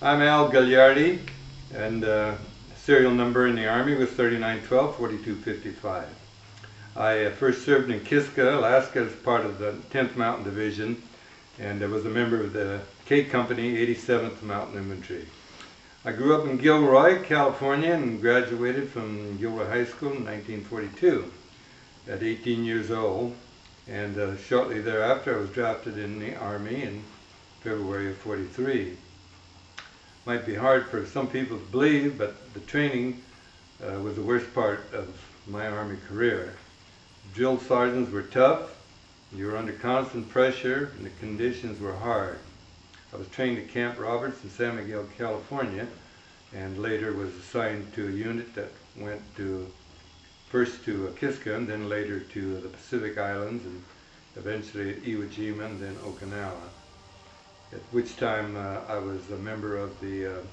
I'm Al Gagliardi, and serial number in the Army was 3912 4255. I first served in Kiska, Alaska as part of the 10th Mountain Division, and I was a member of the K Company 87th Mountain Infantry. I grew up in Gilroy, California, and graduated from Gilroy High School in 1942 at 18 years old, and shortly thereafter I was drafted in the Army in February of 43. Might be hard for some people to believe, but the training was the worst part of my Army career. Drill sergeants were tough, you were under constant pressure, and the conditions were hard. I was trained at Camp Roberts in San Miguel, California, and later was assigned to a unit that went first to Kiska, and then later to the Pacific Islands, and eventually at Iwo Jima, and then Okinawa. At which time I was a member of the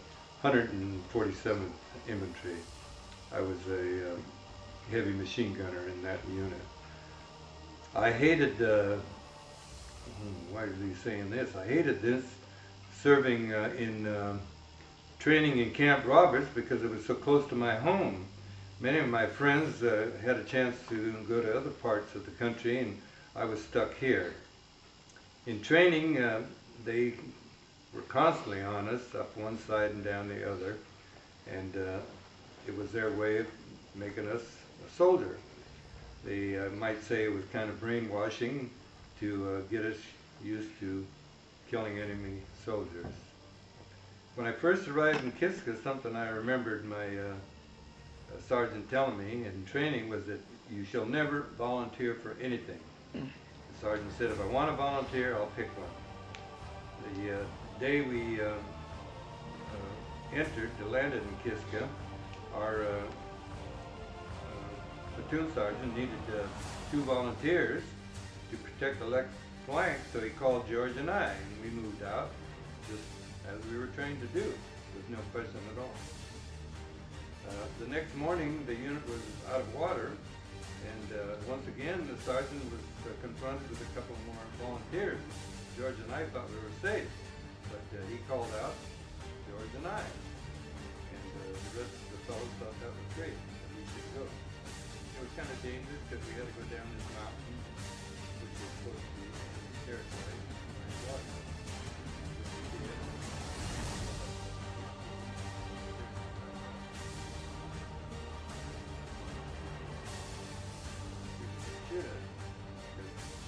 147th Infantry. I was a heavy machine gunner in that unit. I hated, why is he saying this? I hated this, serving in training in Camp Roberts because it was so close to my home. Many of my friends had a chance to go to other parts of the country, and I was stuck here. In training, they were constantly on us, up one side and down the other, and it was their way of making us a soldier. They might say it was kind of brainwashing to get us used to killing enemy soldiers. When I first arrived in Kiska, something I remembered my sergeant telling me in training was that you shall never volunteer for anything. The sergeant said, if I want to volunteer, I'll pick one. The day we landed in Kiska, our platoon sergeant needed 2 volunteers to protect the left flank, so he called George and I, and we moved out just as we were trained to do, with no question at all. The next morning, the unit was out of water, and once again, the sergeant was confronted with a couple more volunteers. George and I thought we were safe, but he called out George and I, and the rest of the fellows thought that was great, that we should go. It was kind of dangerous because we had to go down this mountain, which was supposed to be territory.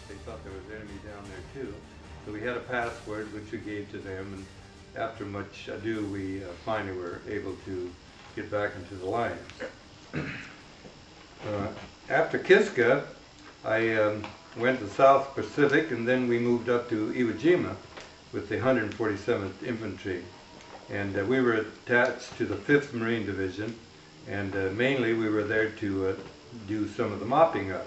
They thought there was enemy down there too. So we had a password which we gave to them, and after much ado we finally were able to get back into the lines. After Kiska, I went to South Pacific, and then we moved up to Iwo Jima with the 147th Infantry. And we were attached to the 5th Marine Division, and mainly we were there to do some of the mopping up,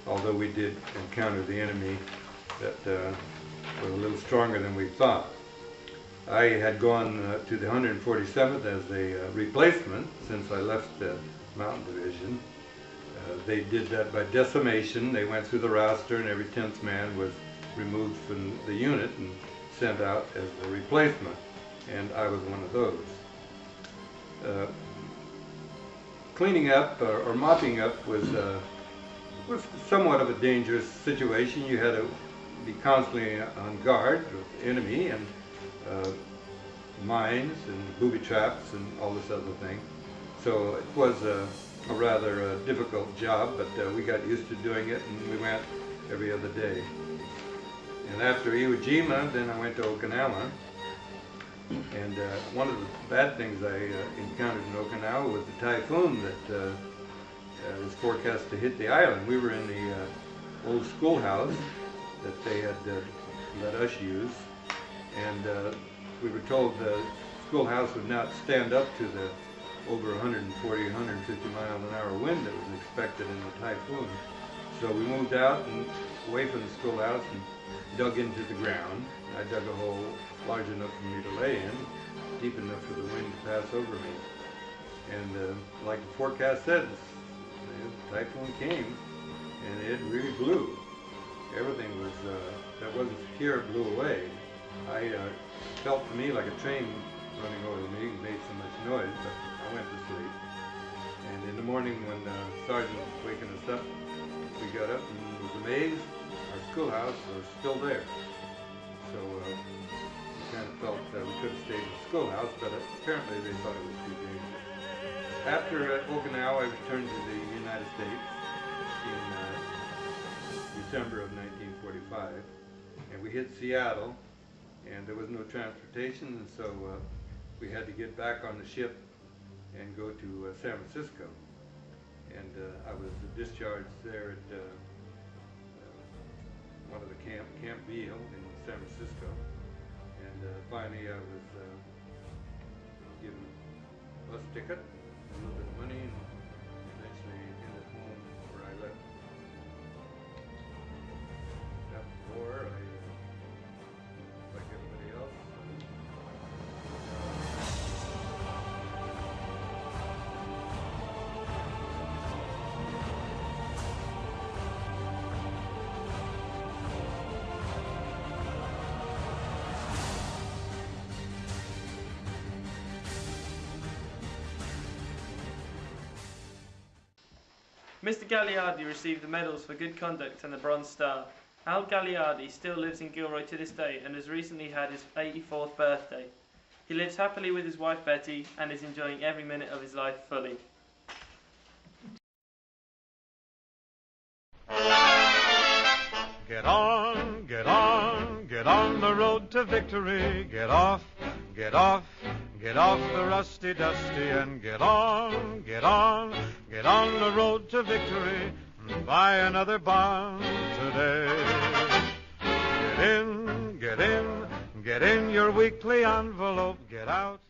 although we did encounter the enemy that was a little stronger than we thought. I had gone to the 147th as a replacement since I left the Mountain Division. They did that by decimation. They went through the roster, and every 10th man was removed from the unit and sent out as a replacement, and I was one of those. Cleaning up or mopping up was somewhat of a dangerous situation. You had to be constantly on guard with the enemy and mines and booby traps and all this other thing. So it was a rather difficult job, but we got used to doing it, and we went every other day. And after Iwo Jima, then I went to Okinawa. And one of the bad things I encountered in Okinawa was the typhoon that was forecast to hit the island. We were in the old schoolhouse that they had let us use, and we were told the schoolhouse would not stand up to the over 140, 150 mile an hour wind that was expected in the typhoon. So we moved out and away from the schoolhouse and dug into the ground. I dug a hole large enough for me to lay in, deep enough for the wind to pass over me. And like the forecast said, the typhoon came, and it really blew. Everything was, that wasn't secure, blew away. I felt to me like a train running over me and made so much noise, but I went to sleep. And in the morning when Sergeant was waking us up, we got up and was amazed our schoolhouse was still there. So we kind of felt that we could have stayed in the schoolhouse, but apparently they thought it was too dangerous. After Okinawa, I returned to the United States in December of 1945, and we hit Seattle, and there was no transportation, and so we had to get back on the ship and go to San Francisco. And I was discharged there at one of the Camp Beale in San Francisco, and finally I was given a bus ticket, a little bit of money, and eventually ended home where I left. After the war, I, like everybody else, Mr. Gagliardi received the medals for good conduct and the Bronze Star. Al Gagliardi still lives in Gilroy to this day and has recently had his 84th birthday. He lives happily with his wife Betty and is enjoying every minute of his life fully. Get on, get on, get on the road to victory. Get off, get off, get off the rusty dusty and get on, get on, get on the road to victory. Buy another bond today. Get in, get in, get in your weekly envelope. Get out.